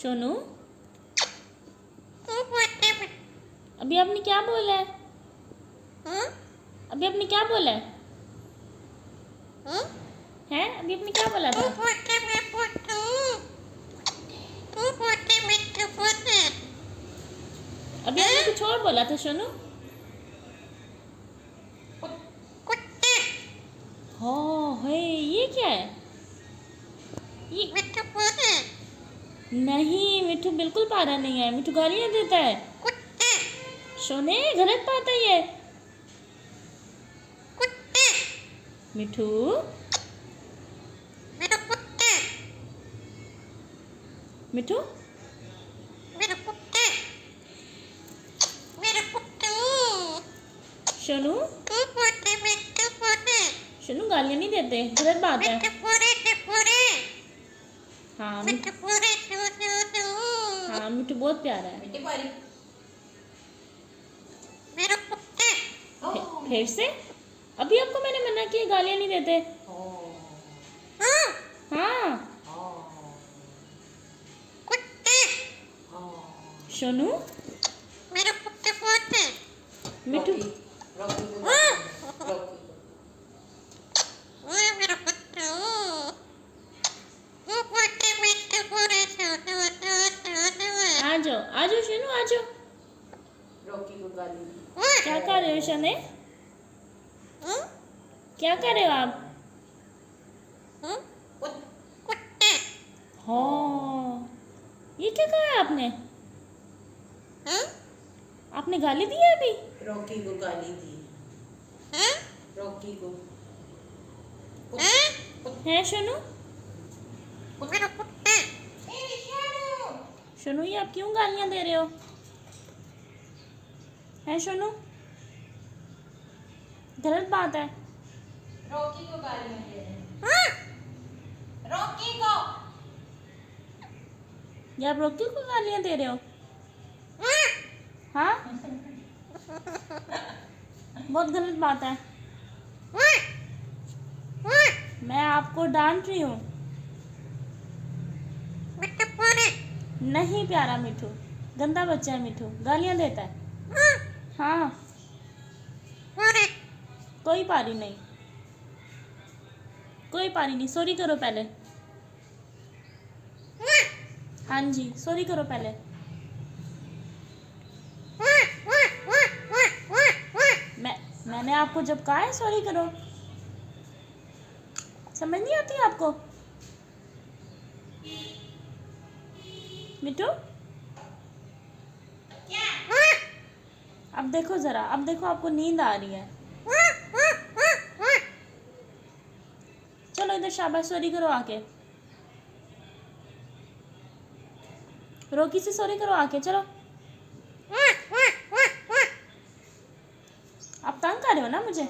सोनू, अभी आपने क्या बोला है? अभी आपने क्या बोला है? हैं? अभी आपने क्या बोला था? अभी आपने कुछ और बोला था सोनू। हाँ है, ये क्या है? ये नहीं, मिठू बिल्कुल पारा नहीं है। मिठू गालियाँ देता है। सोने, गलत बात है ये। मिठू, मिठू, सोनू, सोनू गालियाँ नहीं देते, गलत बात है। हाँ हाँ, मिठू बहुत प्यारा है। फिर से? अभी आपको मैंने मना किया गालियाँ नहीं देते। हाँ सोनू, मिठू, आ जाओ आ जाओ सोनू, आ जाओ। क्या कर रहे हो शने? क्या कर रहे हो आप? हाँ, ये क्या कहा है आपने? आपने गाली दी है अभी? रॉकी को गाली दी। रॉकी को है सोनू? सोनू, ये आप क्यों गालियां दे रहे हो? है सोनू? गलत बात है। रॉकी को गालियां दे रहे हैं। रॉकी को ये आप रॉकी को गालियां दे रहे हो? हाँ, बहुत गलत बात है। मैं आपको डांट रही हूँ। नहीं प्यारा मिठू, गंदा बच्चा है मिठू, गालियां देता है। हाँ, कोई पारी नहीं, कोई पारी नहीं। सॉरी करो पहले। हाँ जी, सॉरी करो पहले। मैंने आपको जब कहा है सॉरी करो, समझ नहीं आती आपको? मिठू, अब देखो जरा, अब देखो आपको नींद आ रही है। चलो इधर, शाबाश, सॉरी करो आके। रॉकी से सॉरी करो आके, चलो। आप तंग कर रहे हो ना मुझे।